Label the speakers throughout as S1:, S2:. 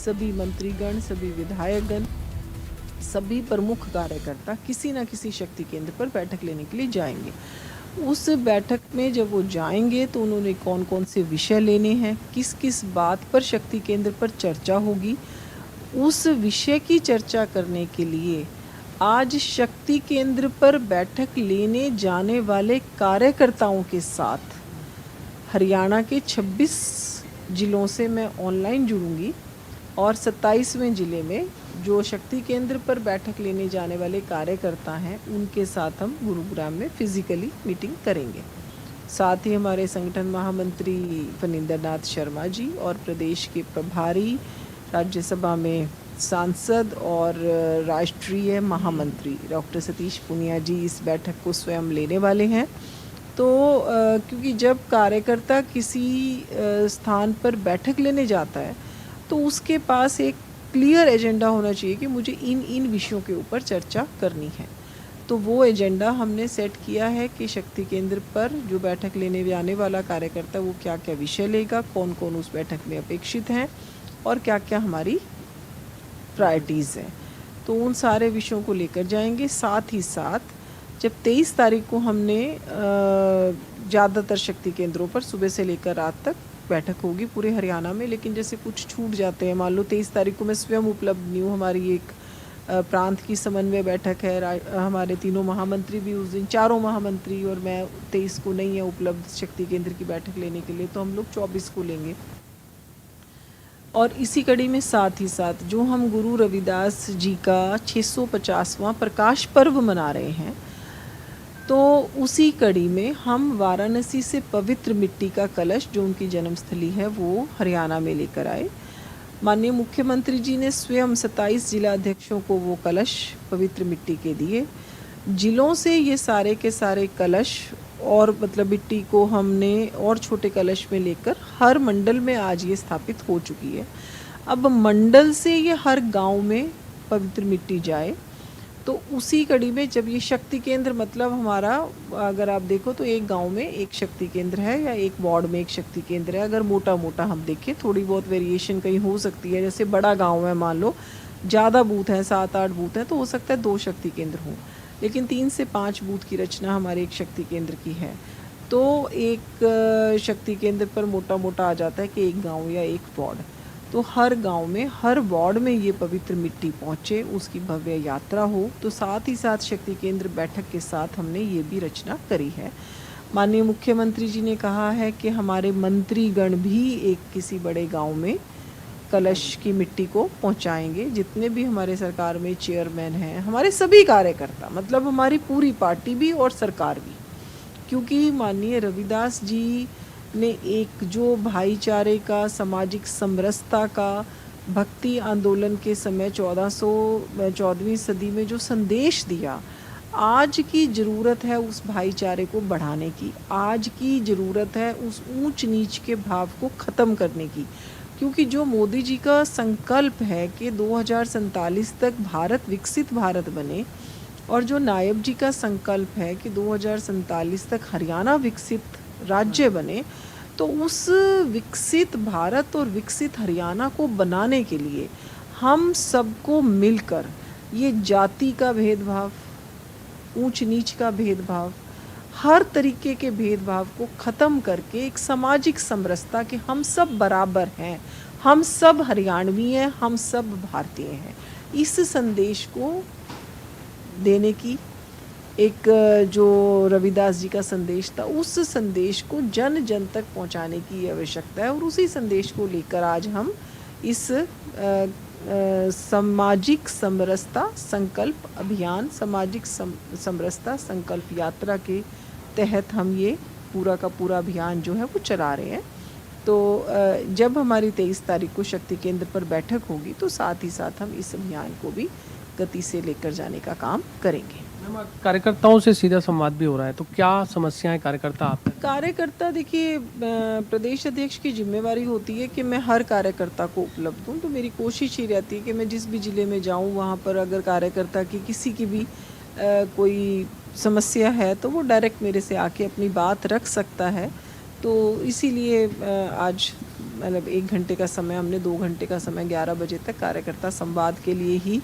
S1: सभी मंत्रीगण, सभी विधायकगण, सभी प्रमुख कार्यकर्ता किसी न किसी शक्ति केंद्र पर बैठक लेने के लिए जाएंगे। उस बैठक में जब वो जाएंगे तो उन्होंने कौन कौन से विषय लेने हैं, किस किस बात पर शक्ति केंद्र पर चर्चा होगी, उस विषय की चर्चा करने के लिए आज शक्ति केंद्र पर बैठक लेने जाने वाले कार्यकर्ताओं के साथ हरियाणा के 26 ज़िलों से मैं ऑनलाइन जुड़ूंगी और 27वें ज़िले में जो शक्ति केंद्र पर बैठक लेने जाने वाले कार्यकर्ता हैं उनके साथ हम गुरुग्राम में फिज़िकली मीटिंग करेंगे। साथ ही हमारे संगठन महामंत्री फणींद्र नाथ शर्मा जी और प्रदेश के प्रभारी राज्यसभा में सांसद और राष्ट्रीय महामंत्री डॉक्टर सतीश पुनिया जी इस बैठक को स्वयं लेने वाले हैं। तो क्योंकि जब कार्यकर्ता किसी स्थान पर बैठक लेने जाता है तो उसके पास एक क्लियर एजेंडा होना चाहिए कि मुझे इन विषयों के ऊपर चर्चा करनी है। तो वो एजेंडा हमने सेट किया है कि शक्ति केंद्र पर जो बैठक लेने जाने वाला कार्यकर्ता वो क्या क्या विषय लेगा, कौन कौन उस बैठक में अपेक्षित हैं और क्या क्या हमारी प्रायोरिटीज़ हैं। तो उन सारे विषयों को लेकर जाएंगे। साथ ही साथ जब 23 तारीख को हमने ज़्यादातर शक्ति केंद्रों पर सुबह से लेकर रात तक बैठक होगी पूरे हरियाणा में, लेकिन जैसे कुछ छूट जाते हैं, मान लो 23 तारीख को मैं स्वयं उपलब्ध नहीं हूँ, हमारी एक प्रांत की समन्वय बैठक है, हमारे तीनों महामंत्री भी उस दिन, चारों महामंत्री और मैं 23 को नहीं है उपलब्ध शक्ति केंद्र की बैठक लेने के लिए, तो हम लोग 24 को लेंगे। और इसी कड़ी में साथ ही साथ जो हम गुरु रविदास जी का 650वां प्रकाश पर्व मना रहे हैं, तो उसी कड़ी में हम वाराणसी से पवित्र मिट्टी का कलश जो उनकी जन्मस्थली है वो हरियाणा में लेकर आए। माननीय मुख्यमंत्री जी ने स्वयं 27 जिला अध्यक्षों को वो कलश पवित्र मिट्टी के दिए। जिलों से ये सारे के सारे कलश और मतलब मिट्टी को हमने और छोटे कलश में लेकर हर मंडल में आज ये स्थापित हो चुकी है। अब मंडल से ये हर गांव में पवित्र मिट्टी जाए। तो उसी कड़ी में जब ये शक्ति केंद्र मतलब हमारा, अगर आप देखो तो एक गांव में एक शक्ति केंद्र है या एक वार्ड में एक शक्ति केंद्र है। अगर मोटा मोटा हम देखें, थोड़ी बहुत वेरिएशन कहीं हो सकती है, जैसे बड़ा गांव है, मान लो ज़्यादा बूथ हैं, 7-8 बूथ हैं, तो हो सकता है 2 शक्ति केंद्र हों, लेकिन 3 से 5 बूथ की रचना हमारे एक शक्ति केंद्र की है। तो एक शक्ति केंद्र पर मोटा मोटा आ जाता है कि एक गाँव या एक वार्ड, तो हर गांव में हर वार्ड में ये पवित्र मिट्टी पहुँचे, उसकी भव्य यात्रा हो। तो साथ ही साथ शक्ति केंद्र बैठक के साथ हमने ये भी रचना करी है। माननीय मुख्यमंत्री जी ने कहा है कि हमारे मंत्रीगण भी एक किसी बड़े गांव में कलश की मिट्टी को पहुंचाएंगे। जितने भी हमारे सरकार में चेयरमैन हैं, हमारे सभी कार्यकर्ता, मतलब हमारी पूरी पार्टी भी और सरकार भी, क्योंकि माननीय रविदास जी ने एक जो भाईचारे का, सामाजिक समरसता का, भक्ति आंदोलन के समय 14वीं सदी में जो संदेश दिया, आज की ज़रूरत है उस भाईचारे को बढ़ाने की, आज की ज़रूरत है उस ऊंच नीच के भाव को ख़त्म करने की। क्योंकि जो मोदी जी का संकल्प है कि 2047 तक भारत विकसित भारत बने, और जो नायब जी का संकल्प है कि 2047 तक हरियाणा विकसित राज्य बने, तो उस विकसित भारत और विकसित हरियाणा को बनाने के लिए हम सबको मिलकर ये जाति का भेदभाव, ऊंच नीच का भेदभाव, हर तरीके के भेदभाव को ख़त्म करके एक सामाजिक समरसता कि हम सब बराबर हैं, हम सब हरियाणवी हैं, हम सब भारतीय हैं, इस संदेश को देने की एक जो रविदास जी का संदेश था, उस संदेश को जन जन तक पहुंचाने की आवश्यकता है। और उसी संदेश को लेकर आज हम इस सामाजिक समरसता संकल्प अभियान, सामाजिक समरसता संकल्प यात्रा के तहत हम ये पूरा का पूरा अभियान जो है वो चला रहे हैं। तो जब हमारी 23 तारीख को शक्ति केंद्र पर बैठक होगी तो साथ ही साथ हम इस अभियान को भी गति से लेकर जाने का काम करेंगे।
S2: कार्यकर्ताओं से सीधा संवाद भी हो रहा है, तो क्या समस्याएं कार्यकर्ता आप?
S1: कार्यकर्ता देखिए, प्रदेश अध्यक्ष की जिम्मेवारी होती है कि मैं हर कार्यकर्ता को उपलब्ध हूँ। तो मेरी कोशिश ही रहती है कि मैं जिस भी ज़िले में जाऊँ वहाँ पर अगर कार्यकर्ता की किसी की भी कोई समस्या है तो वो डायरेक्ट मेरे से आके अपनी बात रख सकता है। तो इसीलिए आज मतलब 1 घंटे का समय, हमने 2 घंटे का समय 11 बजे तक कार्यकर्ता संवाद के लिए ही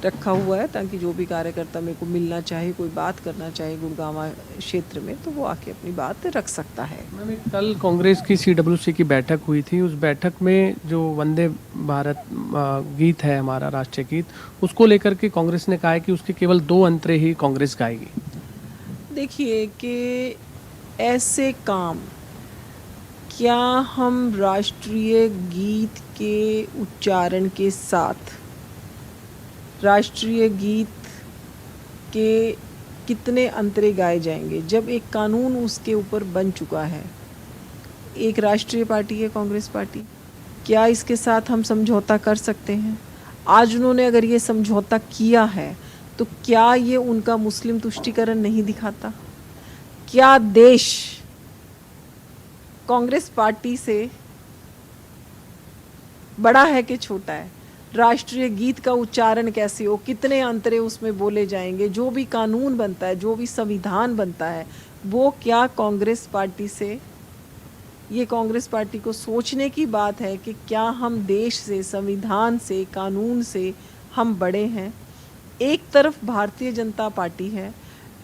S1: रखा हुआ है, ताकि जो भी कार्यकर्ता मेरे को मिलना चाहे, कोई बात करना चाहे गुड़गांव क्षेत्र में, तो वो आके अपनी बात रख सकता है।
S2: मैम, कल कांग्रेस की CWC की बैठक हुई थी। उस बैठक में जो वंदे भारत गीत है, हमारा राष्ट्रीय गीत, उसको लेकर के कांग्रेस ने कहा है कि उसके केवल 2 अंतरे ही कांग्रेस गाएगी।
S1: देखिए कि ऐसे काम, क्या हम राष्ट्रीय गीत के उच्चारण के साथ राष्ट्रीय गीत के कितने अंतरे गाए जाएंगे, जब एक कानून उसके ऊपर बन चुका है? एक राष्ट्रीय पार्टी है कांग्रेस पार्टी, क्या इसके साथ हम समझौता कर सकते हैं? आज उन्होंने अगर ये समझौता किया है तो क्या ये उनका मुस्लिम तुष्टीकरण नहीं दिखाता? क्या देश कांग्रेस पार्टी से बड़ा है कि छोटा है? राष्ट्रीय गीत का उच्चारण कैसे हो, कितने अंतरे उसमें बोले जाएंगे, जो भी कानून बनता है, जो भी संविधान बनता है, वो क्या कांग्रेस पार्टी से, ये कांग्रेस पार्टी को सोचने की बात है कि क्या हम देश से, संविधान से, कानून से हम बड़े हैं? एक तरफ भारतीय जनता पार्टी है,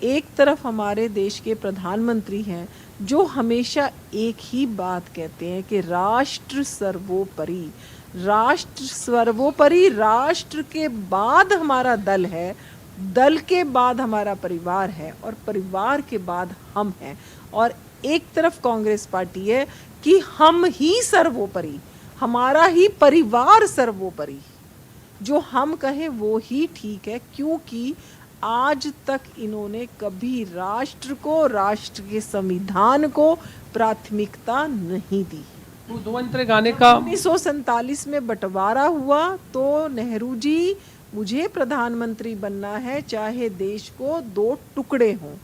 S1: एक तरफ हमारे देश के प्रधानमंत्री हैं, जो हमेशा एक ही बात कहते हैं कि राष्ट्र सर्वोपरि, राष्ट्र सर्वोपरि, राष्ट्र के बाद हमारा दल है, दल के बाद हमारा परिवार है, और परिवार के बाद हम हैं। और एक तरफ कांग्रेस पार्टी है कि हम ही सर्वोपरि, हमारा ही परिवार सर्वोपरि, जो हम कहें वो ही ठीक है, क्योंकि आज तक इन्होंने कभी राष्ट्र को, राष्ट्र के संविधान को प्राथमिकता नहीं दी।
S2: वो 2 अंतरे गाने का
S1: 1947 में बंटवारा हुआ तो नेहरू जी, मुझे प्रधानमंत्री बनना है चाहे देश को 2 टुकड़े हों।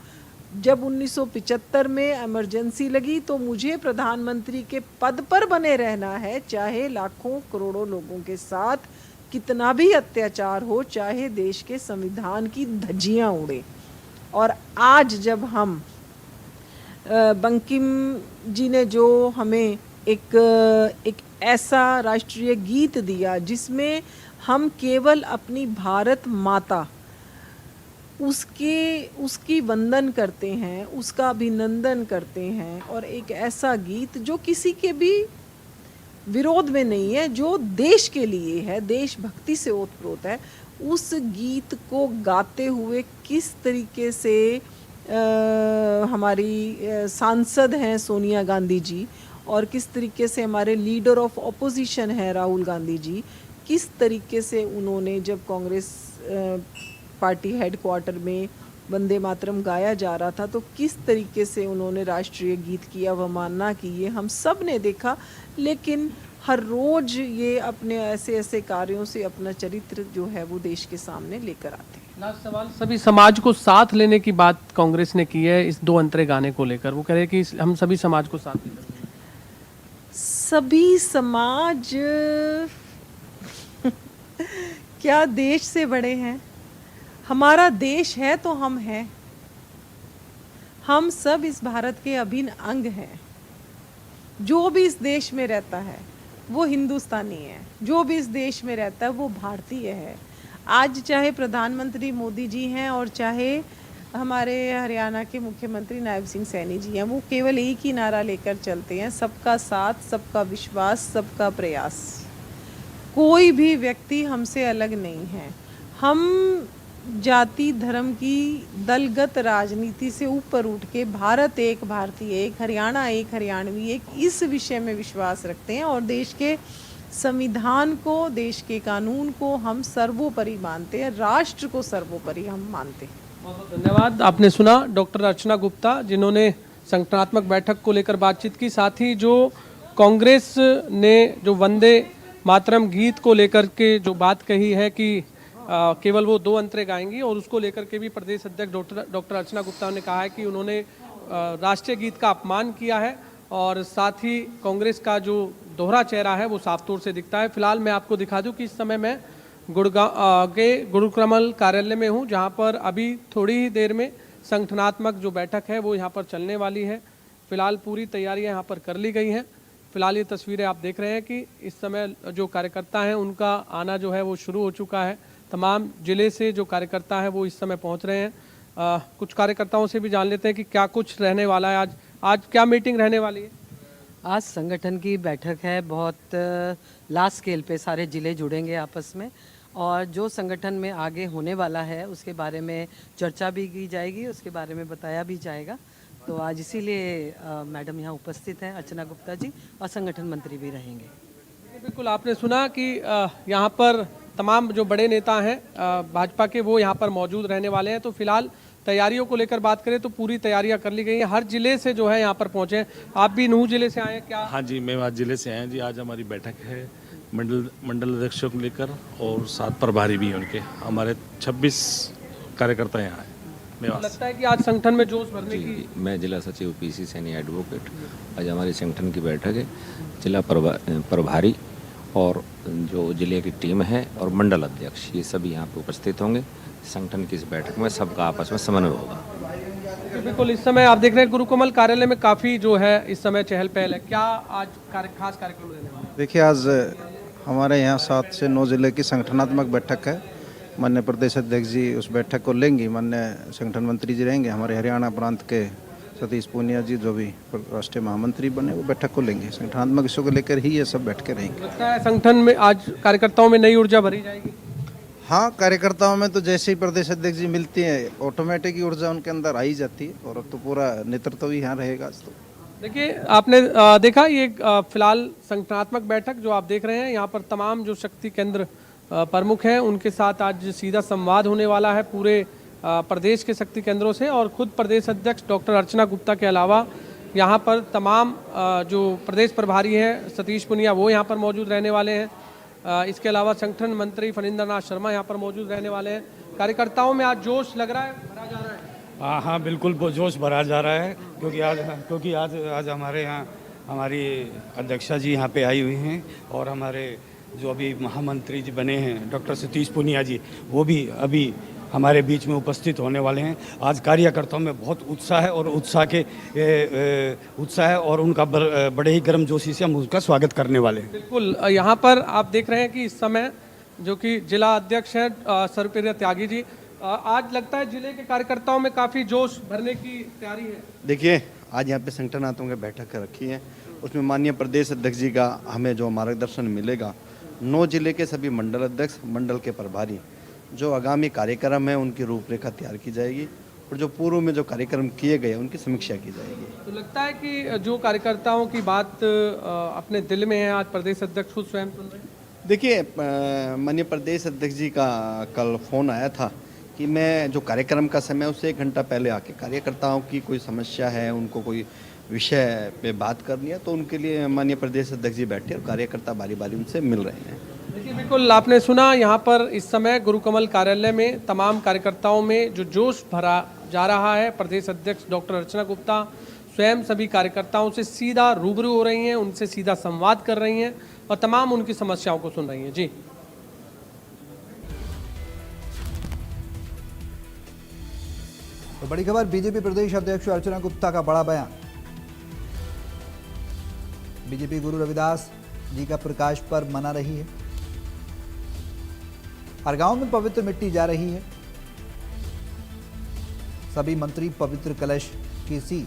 S1: जब 1975 में इमरजेंसी लगी तो मुझे प्रधानमंत्री के पद पर बने रहना है, चाहे लाखों करोड़ों लोगों के साथ कितना भी अत्याचार हो, चाहे देश के संविधान की धज्जियां उड़े। और आज जब हम बंकिम जी ने जो हमें एक ऐसा राष्ट्रीय गीत दिया जिसमें हम केवल अपनी भारत माता, उसकी वंदन करते हैं, उसका अभिनंदन करते हैं, और एक ऐसा गीत जो किसी के भी विरोध में नहीं है, जो देश के लिए है, देशभक्ति से ओतप्रोत है, उस गीत को गाते हुए किस तरीके से हमारी सांसद हैं सोनिया गांधी जी, और किस तरीके से हमारे लीडर ऑफ ऑपोजिशन हैं राहुल गांधी जी, किस तरीके से उन्होंने, जब कांग्रेस पार्टी हेडक्वार्टर में वंदे मातरम गाया जा रहा था, तो किस तरीके से उन्होंने राष्ट्रीय गीत की अवमानना की, ये हम सब ने देखा। लेकिन हर रोज ये अपने ऐसे ऐसे कार्यों से अपना चरित्र जो है वो देश के सामने लेकर आते हैं।
S2: लास्ट सवाल, सभी समाज को साथ लेने की बात कांग्रेस ने की है इस 2 अंतरे गाने को लेकर। वो कह रहे हैं कि हम सभी समाज को साथ लेकर।
S1: सभी समाज क्या देश से बड़े हैं? हमारा देश है तो हम हैं, हम सब इस भारत के अभिन्न अंग हैं। जो भी इस देश में रहता है वो हिंदुस्तानी है, जो भी इस देश में रहता है वो भारतीय है। आज चाहे प्रधानमंत्री मोदी जी हैं और चाहे हमारे हरियाणा के मुख्यमंत्री नायब सिंह सैनी जी हैं, वो केवल एक ही नारा लेकर चलते हैं, सबका साथ, सबका विश्वास, सबका प्रयास। कोई भी व्यक्ति हमसे अलग नहीं है। हम जाति धर्म की दलगत राजनीति से ऊपर उठ के भारत एक भारतीय एक, हरियाणा एक हरियाणवी एक, इस विषय में विश्वास रखते हैं, और देश के संविधान को, देश के कानून को हम सर्वोपरि मानते हैं, राष्ट्र को सर्वोपरि हम मानते हैं।
S2: बहुत बहुत धन्यवाद। आपने सुना डॉक्टर अर्चना गुप्ता, जिन्होंने संगठनात्मक बैठक को लेकर बातचीत की, साथ ही जो कांग्रेस ने जो वंदे मातरम गीत को लेकर के जो बात कही है कि केवल वो 2 अंतरे गाएंगी, और उसको लेकर के भी प्रदेश अध्यक्ष डॉक्टर अर्चना गुप्ता ने कहा है कि उन्होंने राष्ट्रीय गीत का अपमान किया है, और साथ ही कांग्रेस का जो दोहरा चेहरा है वो साफ तौर से दिखता है। फिलहाल मैं आपको दिखा दूं कि इस समय मैं गुड़गांव के गुरुक्रमल कार्यालय में हूं, जहां पर अभी थोड़ी ही देर में संगठनात्मक जो बैठक है वो यहां पर चलने वाली है। फिलहाल पूरी तैयारियां यहाँ पर कर ली गई हैं। फिलहाल ये तस्वीरें आप देख रहे हैं कि इस समय जो कार्यकर्ता हैं उनका आना जो है वो शुरू हो चुका है। तमाम जिले से जो कार्यकर्ता हैं वो इस समय पहुँच रहे हैं। कुछ कार्यकर्ताओं से भी जान लेते हैं कि क्या कुछ रहने वाला है। आज क्या मीटिंग रहने वाली है?
S3: आज संगठन की बैठक है। बहुत लार्ज स्केल पे सारे ज़िले जुड़ेंगे आपस में, और जो संगठन में आगे होने वाला है उसके बारे में चर्चा भी की जाएगी, उसके बारे में बताया भी जाएगा। तो आज इसीलिए मैडम यहाँ उपस्थित हैं, अर्चना गुप्ता जी, और संगठन मंत्री भी रहेंगे।
S2: बिल्कुल, आपने सुना कि यहाँ पर तमाम जो बड़े नेता हैं भाजपा के, वो यहाँ पर मौजूद रहने वाले हैं। तो फिलहाल तैयारियों को लेकर बात करें तो पूरी तैयारियां कर ली गई हैं। हर जिले से जो है यहाँ पर पहुंचे हैं। आप भी नूह जिले से आए हैं क्या?
S4: हाँ जी, मैं आज जिले से आया जी। आज हमारी बैठक है मंडल अध्यक्षों को लेकर, और 7 प्रभारी भी हैं उनके। हमारे 26 कार्यकर्ता यहाँ हैं।
S2: लगता है कि आज संगठन में जोश भरने की।
S5: मैं जिला सचिव पीसी सैनी एडवोकेट। आज हमारी संगठन की बैठक है। जिला प्रभारी और जो जिले की टीम है और मंडल अध्यक्ष, ये सभी यहाँ पे उपस्थित होंगे। संगठन की इस बैठक में सबका आपस में समन्वय होगा।
S2: बिल्कुल, इस समय आप देख रहे हैं गुरुकमल कार्यालय में काफ़ी जो है इस समय चहल पहल है। क्या आज खास कार्यक्रम रहने वाला है?
S6: देखिए, आज हमारे यहाँ 7 से 9 जिले की संगठनात्मक बैठक है। माननीय प्रदेश अध्यक्ष जी उस बैठक को लेंगी। माननीय संगठन मंत्री जी रहेंगे। हमारे हरियाणा प्रांत के सतीश पूनिया जी, जो भी राष्ट्रीय महामंत्री बने, वो बैठक को लेंगे। संगठनात्मक इश्यू को लेकर ही ये सब बैठकें रहेंगी।
S2: लगता है संगठन में आज कार्यकर्ताओं में नई ऊर्जा भरी जाएगी।
S6: हाँ, कार्यकर्ताओं में तो जैसे ही प्रदेश अध्यक्ष जी मिलती हैं, ऑटोमेटिक ही ऊर्जा उनके अंदर आई जाती है, और अब तो पूरा नेतृत्व ही यहाँ रहेगा। आज तो
S2: देखिए, आपने देखा ये फिलहाल संगठनात्मक बैठक जो आप देख रहे हैं, यहाँ पर तमाम जो शक्ति केंद्र प्रमुख हैं उनके साथ आज सीधा संवाद होने वाला है पूरे प्रदेश के शक्ति केंद्रों से। और खुद प्रदेश अध्यक्ष डॉक्टर अर्चना गुप्ता के अलावा यहाँ पर तमाम जो प्रदेश प्रभारी हैं सतीश पुनिया, वो यहाँ पर मौजूद रहने वाले हैं। इसके अलावा संगठन मंत्री फणींद्र नाथ शर्मा यहाँ पर मौजूद रहने वाले हैं। कार्यकर्ताओं में आज जोश लग रहा है, भरा जा रहा है।
S7: हाँ, बिल्कुल जोश भरा जा रहा है, क्योंकि आज हमारे यहाँ हमारी अध्यक्षा जी यहाँ पे आई हुई हैं, और हमारे जो अभी महामंत्री जी बने हैं डॉक्टर सतीश पुनिया जी, वो भी अभी हमारे बीच में उपस्थित होने वाले हैं। आज कार्यकर्ताओं में बहुत उत्साह है, और उत्साह है, और उनका बड़े ही गर्मजोशी से हम उसका स्वागत करने वाले हैं।
S2: बिल्कुल, यहाँ पर आप देख रहे हैं कि इस समय जो कि जिला अध्यक्ष हैं सर्वप्रिय त्यागी जी, आज लगता है जिले के कार्यकर्ताओं में काफ़ी जोश भरने की तैयारी है।
S8: देखिए, आज यहाँ पे संगठनात्मक की बैठक रखी है, उसमें माननीय प्रदेश अध्यक्ष जी का हमें जो मार्गदर्शन मिलेगा। 9 जिले के सभी मंडल अध्यक्ष, मंडल के प्रभारी, जो आगामी कार्यक्रम है उनकी रूपरेखा तैयार की जाएगी, और जो पूर्व में जो कार्यक्रम किए गए उनकी समीक्षा की जाएगी।
S2: तो लगता है कि जो कार्यकर्ताओं की बात अपने दिल में है, आज प्रदेश अध्यक्ष खुद स्वयं सुन रहे हैं।
S8: देखिए, माननीय प्रदेश अध्यक्ष जी का कल फ़ोन आया था कि मैं जो कार्यक्रम का समय उससे 1 घंटा पहले आके कार्यकर्ताओं की कोई समस्या है, उनको कोई विषय पे बात करनी है, तो उनके लिए माननीय प्रदेश अध्यक्ष जी बैठे और कार्यकर्ता बारी बारी उनसे मिल रहे हैं।
S2: देखिए, बिल्कुल आपने सुना, यहाँ पर इस समय गुरुकमल कार्यालय में तमाम कार्यकर्ताओं में जो जोश भरा जा रहा है। प्रदेश अध्यक्ष डॉक्टर अर्चना गुप्ता स्वयं सभी कार्यकर्ताओं से सीधा रूबरू हो रही हैं, उनसे सीधा संवाद कर रही हैं और तमाम उनकी समस्याओं को सुन रही हैं। जी,
S9: तो बड़ी खबर, बीजेपी प्रदेश अध्यक्ष अर्चना गुप्ता का बड़ा बयान। बीजेपी गुरु रविदास जी का प्रकाश पर्व मना रही है। हर गांव में पवित्र मिट्टी जा रही है। सभी मंत्री पवित्र कलश की सी